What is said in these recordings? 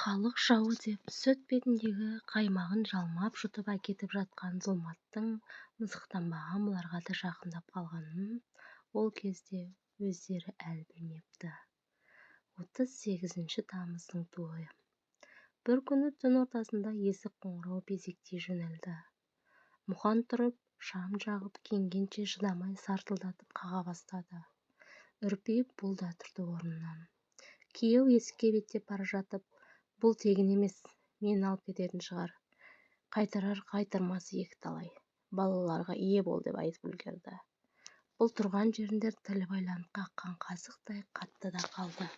Халық жауы деп сүт бетіндегі қаймағын жалмап жұтып әкетіп жатқан зұлматтың мысықтанбаған бұларға да жақындап қалғанын ол кезде өздері әлі білмепті. 38 тамыздың тойы. Бір күні түн ортасында есік қоңырау безектей жөнелді. Мұқан тұрып, шам жағып кеңгенше шыдамай сартылдатып қаға бастады. Үрпиіп бұл да тұрды орнынан. Күйеу есікке беттеп бара жатып, бұл тегін емес, мен алып кететін шығар. Қайтарар қайтармасы екі талай. Балаларға ие бол деп айтып үлгерді. Бұл тұрған жерінде тілі байланып қаққан қасықтай қатты да қалды.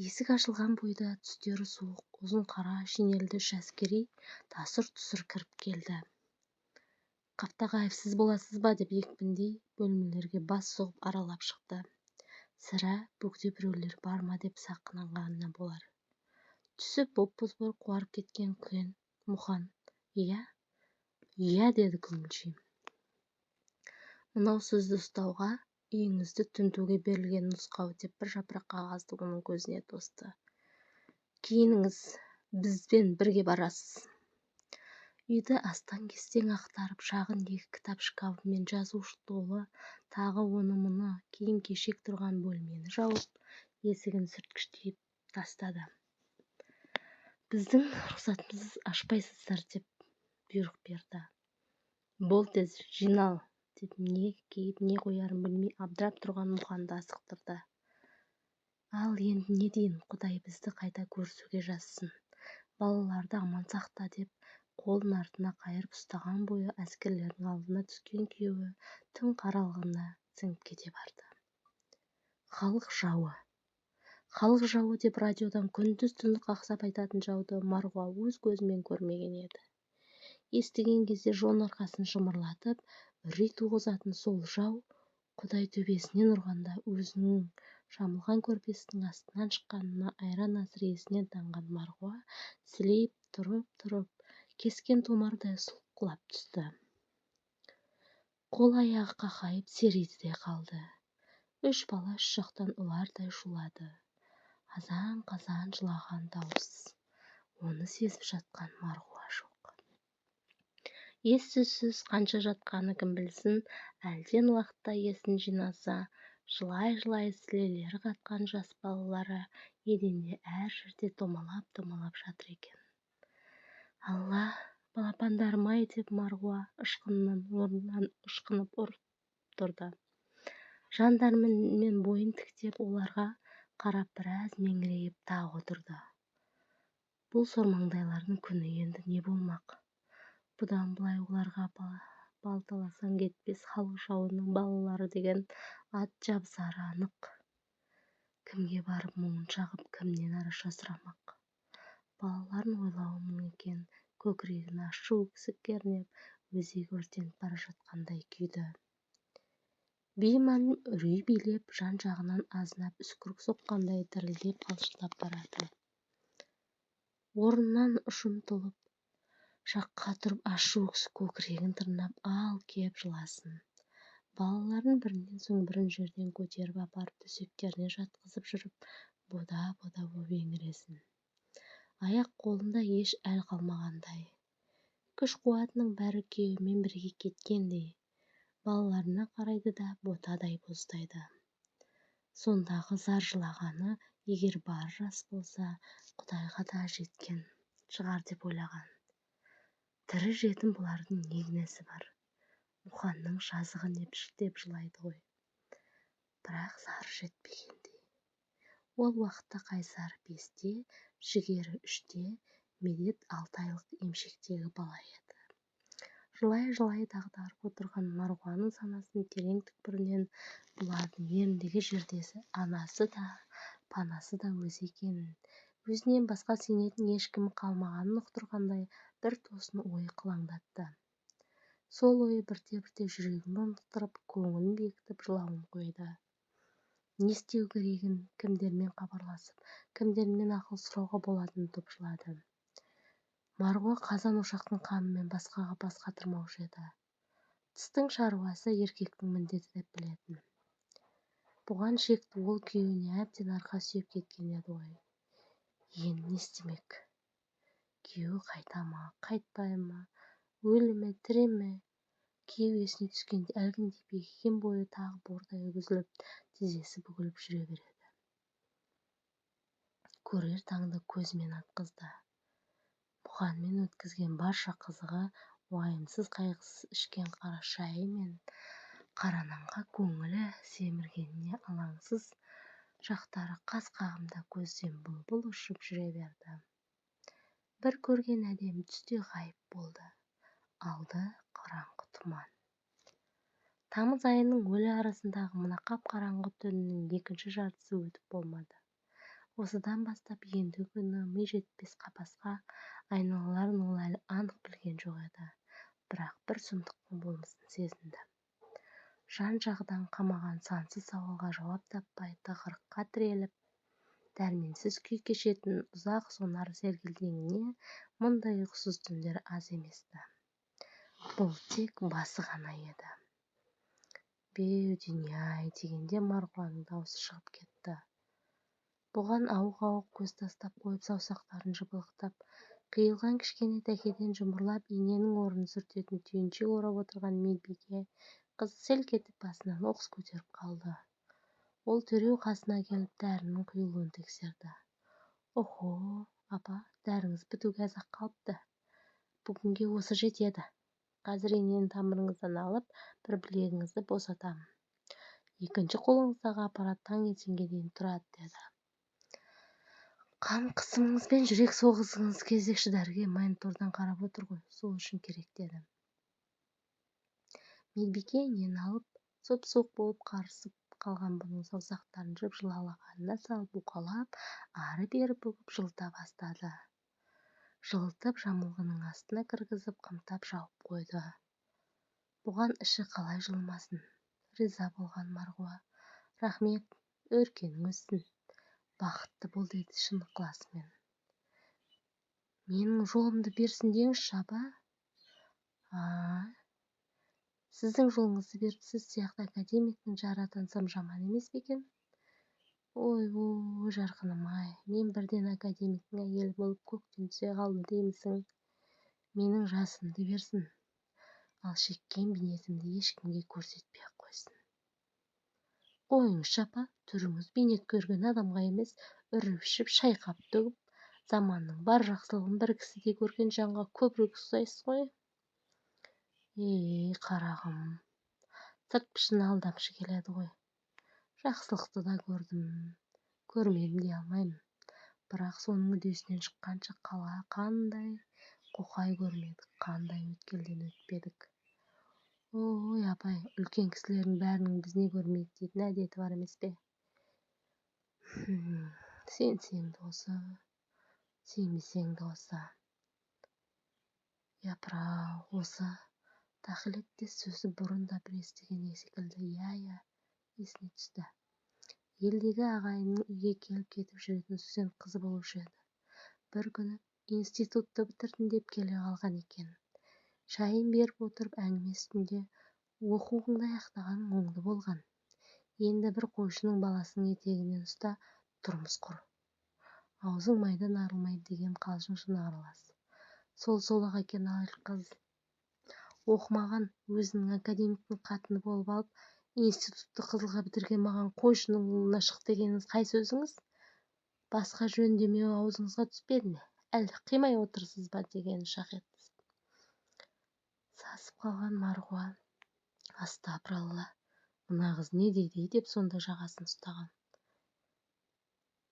Есік ашылған бойда түстері суық, ұзын қара шинельді үш әскери тасыр-тұсыр кіріп келді. Қаптағаев, сіз боласыз ба деп екпіндей бөлмелерге бас сұғып аралап шықты. Сірә бөгде біреулер бар ма деп сақынғанына болар. Түсі боп-бозбор қуарып кеткен күрең Мұқан, иә деді күлгінше. Мынау сөзді ұстауға үйіңізді тінтуге берілген нұсқау деп бір жапырақ қағазды оның көзіне тосты. Киініңіз, бізбен бірге барасыз. Үйді астан-кестен ақтарып, шағын екі кітап шкафы мен жазу столы, тағы оны-мұны киім-кешек тұрған бөлмені жауып, есігін сүрткіштеп тастады. Біздің рұқсатымыз ашпайсыздар деп бұйрық берді. Бол тез, жинал деп не киіп не қоярын білмей абдырап тұрған Мұқанды асықтырды. Ал енді не дейін, Құдай бізді қайта көрісуге жазсын. Балаларды аман сақта деп қолын артына қайырып ұстаған бойы әскерлердің алдына түскен күйеуі түн қараңғысына сіңіп кете барды. Халық жауы деп радиодан күндіз-түні қақсап айтатын жауды Марғұа өз көзімен көрмеген еді. Естіген кезде жон арқасын шымырлатып, үрей туғызатын сол жау Құдай төбесінен ұрғанда өзінің жамылған көрпесінің астынан шыққанына айран асыр есінен танған Марғұа сілейіп тұрып, кескен томардай сұлқылап түсті. Қол-аяғы қақайып серейді де қалды. Үш бала үш жақтан ұлардай шулады. Азан-қазан жылаған дауыс. Оны сезіп жатқан Марғұа жоқ. Ес-түссіз қанша жатқаны кім білсін, әлден уақытта есін жинаса, жылай-жылай сілелері қатқан жас балалары еденде әр жерде домалап жатыр екен. Алла, балапандарым-ай деп Марғұа ышқынынан орнынан ышқынып ұрып тұрды. Жандармен бойын тіктеп оларға қарап біраз меңірейіп тағы отырды. Бұл сормаңдайлардың күні енді не болмақ? Бұдан былай оларға балталасаң кетпес халық жауының балалары деген ат жабысары анық. Кімге барып мұңын шағып, кімнен араша сұрамақ? Балаларын ойлауы мұң екен, көкірегін ашу өксік кернеп, өзегі өртеніп бара жатқандай күйді. Беймәлім үрей билеп, жан-жағынан азынап үскірік соққандай дірілдеп қалшылдап барады. Орнынан ұшынтылып, жаққа тұрып ашу өксік көкірегін тырнап, ал кеп жыласын. Балаларын бірінен соң бірін жерден көтеріп апарып төсектеріне жатқызып жүріп, бода-бода боп еңіресін. Аяқ қолында еш әл қалмағандай. Күш-қуатының бәрі күйеуімен бірге кеткендей. Балаларына қарайды да ботадай боздайды. Сондағы зар жылағаны, егер бар рас болса, Құдайға да жеткен шығар деп ойлаған. Тірі жетім бұлардың не кінәсі бар? Мұқанның жазығы деп жылайды ғой. Бірақ зары жетпегендей. Ол уақытта Қайсар 5-те, Жігері 3-те, Медет 6 айлық емшектегі бала еді. Жылай-жылай дағдарып отырған Марғұаның санасының терең түкпірінен бұлардың еріндегі жердесі анасы да, панасы да өзі екенін, өзінен басқа сенетін ешкім қалмағанын ұқтырғандай бір тосын ой қылаңдатты. Сол ойы бірте-бірте жүрегін ұнықтырып, көңілін бекітіп жылауын қойды. Не істеу керегін, кімдермен хабарласып, кімдермен ақыл сұрауға болатынын топшылады. Марғұа қазан ошақтың қамымен басқаға бас қатырмаушы еді. Тістің шаруасы еркектің міндеті деп білетін. Бұған шекті ол күйеуіне әбден арқа сүйеп кеткен еді ғой. Енді не істемек? Күйеуі қайта ма, қайтпай ма, өлі ме, тірі ме? Күйеуі есіне түскенде әлгіндей бекіген бойы тағы бордай үзіліп, тізесі бүгіліп жүре береді. Көрер таңды көзімен атқызды. Бұғанмен өткізген барша қызығы, уайымсыз қайғысыз ішкен қара шайы мен қара нанға көңілі семіргеніне алаңсыз жақтары қас қағымда көзден бұлбұл ұшып жүре берді. бір көрген әдемі түсте ғайып болды. Алды қараңғы тұман. Тамыз айының өлі арасындағы мына қап-қараңғы түннің екінші жартысы өтіп болмады. Осыдан бастап енді күні ми жетпес қапасқа айналаларын ол әлі анық білген жоқ еді. Бірақ бір сұмдықтың болмысын сезінді. Жан-жағыдан қамаған сансыз сауалға жауап таппай тығырыққа тіреліп, дәрменсіз күй кешетін ұзақ сонар сергелдеңіне мұндай ұйқысыз түндер аз емес-ті. Бұл тек басы ғана еді. Беу дүние-ай дегенде Марғұланның даусы шығып кетті. Бұған ауық-ауық көз тастап қойып, саусақтарын жыбылықтап, қиылған кішкене тәкеден жұмырлап иненің орнын сүртетін түйіншек орап отырған Медбике қызы селк етіп басынан оқыс көтеріп қалды. Ол төреу қасына келіп дәрінің құйылуын тексерді. Охо, апа, дәріңіз бітуге аз-ақ қалыпты. Бүгінге осы жетеді. Қазір инені тамырыңыздан алып, бір білегіңізді босатамын. Екінші қолыңыздағы аппарат таңертеңге дейін тұрады, деді. Қан қысымыңыз бен жүрек соғысыңыз кезекші дәріге монитордан қарап отыр ғой, сол үшін керек, деді. Медбике инені алып, сұп-суық болып қарысып қалған бұның саусақтарын жып-жылы алақанына салып уқалап, ары-бері бүгіп жылыта бастады. Жылытып жамылғының астына кіргізіп қымтап жауып қойды. Бұған іші қалай жылымасын. Риза болған Марғұла. Рахмет, өркенің өссін. Бақытты бол, деді шын ықыласымен. Менің жолымды берсін деңізші, апа. Сіздің жолыңызды беріп, сіз сияқты академиктің жары атансам жаман емес пе екен? Ой, жарқыным-ай, мен бірден академиктің әйелі болып көктен түсе қалдым деймісің? Менің жасымды берсін, ал шеккен бейнетімді ешкімге көрсетпей-ақ қойсын. Қойыңызшы, апа, түріңіз бейнет көрген адамға емес, үріп-ішіп, шайқап төгіп, заманның бар жақсылығын бір кісіде көрген жанға көбірек ұқсайсыз ғой. Қарағым, сырт пішін алдамшы келеді ғой. Жақсылықты да көрдім, көрмедім дей алмаймын. Бірақ соның үдесінен шыққанша қандай қоқай көрмедік, қандай өткелден өтпедік. Ой, апай, үлкен кісілердің бәрінің бізіне көрмейді дейтін әдеті бар емес пе? Сенсең де осы, сенбесең де осы. Япыр-ау, осы тақилетте сөзі бұрын да бір естіген секілді. Иә, есіне түсті. Елдегі ағайынның үйге келіп-кетіп жүретін студент қызы болушы еді. Бір күні институтты бітірдім деп келе қалған екен. Шайын беріп отырып әңгіме үстінде оқуыңды аяқтағаның оңды болған. Енді бір қойшының баласының етегінен ұста, тұрмыс құр. Аузың майдан арылмайды деген қалжың шыны аралас. Сол-ақ екен, ал қыз оқымаған, өзінің академиктің қатыны болып алып, институтты қызылға бітірген маған қойшының ұлына шық дегеніңіз қай сөзіңіз? Басқа жөн демеу аузыңызға түспеді ме? Әлде қимай отырсыз ба, деген шақ етті. Сасып қалған Марғұла, астапыралла, мына қыз не дейді деп сонда жағасын ұстаған.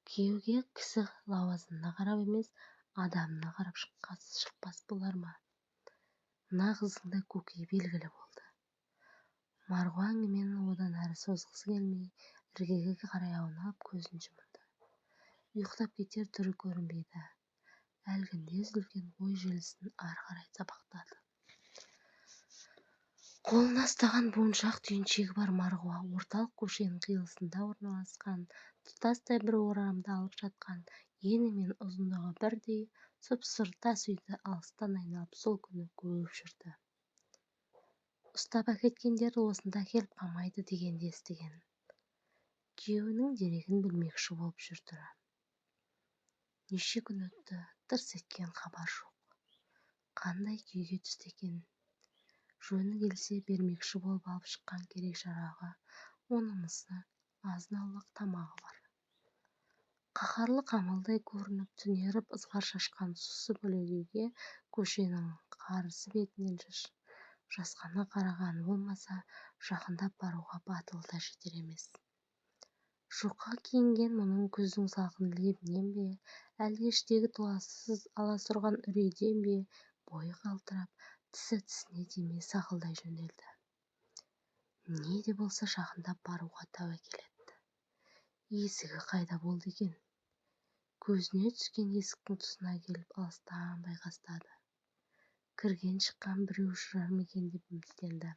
Күйеуге кісі лауазымына қарап емес, адамына қарап шықпас болар ма? Мына қыздың да көкейі белгілі болды. Марғұла әңгімені одан әрі созғысы келмей, іргеге қарай аунап көзін жұмды. Ұйықтап кетер түрі көрінбейді. Әлгінде үзілген ой желісін ары қарай сабақтады. Қолына ұстаған буыншақ түйіншегі бар Марғұла орталық көшенің қиылысында орналасқан, тұтастай бір орамды алып жатқан, ені мен ұзындығы бірдей сұп-сұр тас үйді алыстан айналып сол күні көріп жүрді. Ұстап әкеткендері осында келіп қамайды дегенді естіген. Күйеуінің дерегін білмекші болып жүрді. Неше күн өтті, тырс еткен хабар жоқ. Қандай күйге түсті екен? Жөні келсе бермекші болып алып шыққан керек-жарағы, онымызды азын-аулақ тамағы бар. Қаһарлы қамалдай көрініп түнеріп ызғар шашқан сұсы бөлегеге көшенің қарсы бетінен жасқана қарағаны болмаса, жақындап баруға батылы да жетер емес. Жұқа киінген мұның күздің салқын лебінен бе, әлде іштегі толассыз аласұрған үрейден бе, бойы қалтырап, тісі тісіне тимей сақылдай жөнелді. Не де болса жақындап баруға тәуекел етті. Есігі қайда болды екен? Көзіне түскен есіктің тұсына келіп алыстан байқастады. Кірген-шыққан біреу шығар ма екен деп үміттенді.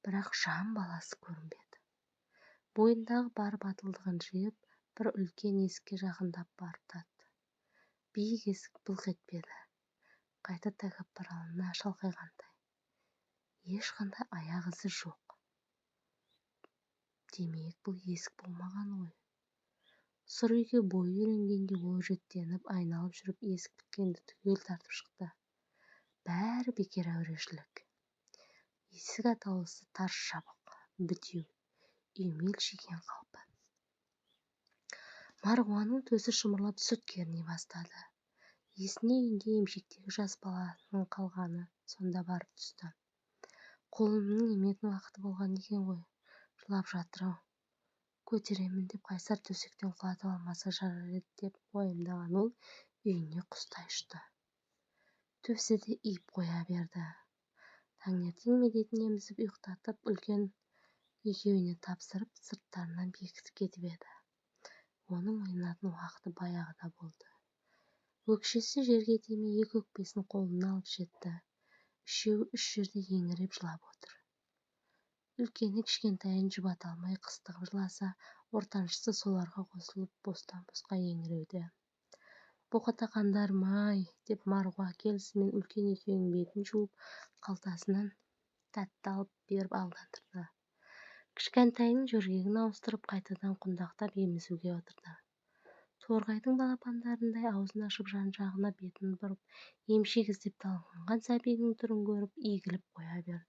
Бірақ жан баласы көрінбеді. Бойындағы бар батылдығын жиып, бір үлкен есікке жақындап барып татты. Биік есік былқ етпеді. Қайта тәкаппарлана шалқайғандай. Ешқандай аяқ ізі жоқ. Демек, бұл есік болмаған ғой. Сұр үйге бойы үйренгенде ойжеттеніп айналып жүріп есік біткенді түгел тартып шықты. Бәрі бекер әурешілік. Есік атаулысы тарс жабық, бітеу, үймелшиген қалпы. Марғуаның төсі шымырлап сүт керней бастады. Есіне үйінде емшектегі жас баласының қалғаны сонда барып түсті. Қолымның еметін уақыты болған екен ғой, жылап жатыр-ау. Көтеремін деп қайсар төсектен құлатып алмаса жарар еді деп уайымдаған ол үйіне құстай ұшты. Төседі иіп қоя берді. Таңертең медетін емізіп ұйықтатып, үлкен екеуіне тапсырып, сырттарынан бекітіп кетіп еді. Оның ойнатын уақыты баяғыда болды. Өкшесі жерге тимей екі өкпесін қолына алып жетті. Үшеуі үш жерде еңіреп жылап отыр. Үлкені кішкентайын жұбата алмай қыстығып жыласа, ортаншысы соларға қосылып бостан-босқа еңіреуде. Боқатақандарым-ай, деп Марғуа келісімен үлкен екеуінің бетін жуып, қалтасынан тәтті алып беріп алдандырды. Кішкентайының жөргегін ауыстырып, қайтадан құндақтап емізуге отырды. Торғайдың балапандарындай аузын ашып жан-жағына бетін бұрып, емшек іздеп талпынған сәбидің түрін көріп, игіліп қоя берді.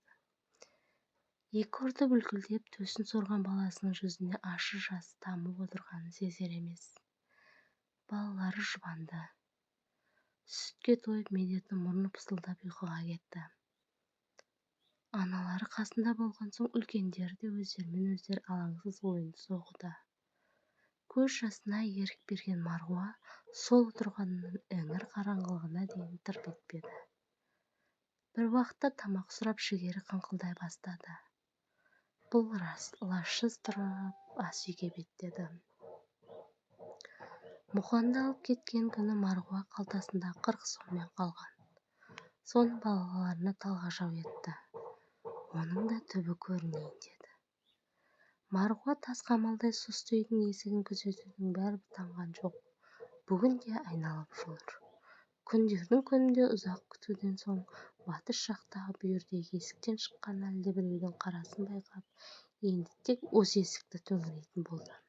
Екі ұрты бүлкілдеп, төсін сорған баласының жүзіне ашы жас тамып отырғанын сезер емес. Балалары жұбанды. Сүтке тойып медеті мұрны пысылдап ұйқыға кетті. Аналары қасында болған соң үлкендері де өздерімен өздері алаңсыз ойынды соғуда. Көз жасына ерік берген Марғуа сол отырғанынан іңір қараңғылығына дейін тырп етпеді. Бір уақытта тамақ сұрап жігері қыңқылдай бастады. Бұл лажсыз тұрып ас үйге беттеді. Мұқанды алып кеткен күні Марғуа қалтасында 40 соммен қалған. Соны балаларына талғажау етті. Оның да түбі көрінейін деді. Марғуа тас қамалдай сұсты үйдің есігін күзетудің бәрі танған жоқ. Бүгін де айналып жүр. Күндердің күнінде ұзақ күтуден соң батыс жақтағы бүйірдегі есіктен шыққан әлдебіреудің қарасын байқап, енді тек осы есікті төңірейтін болды.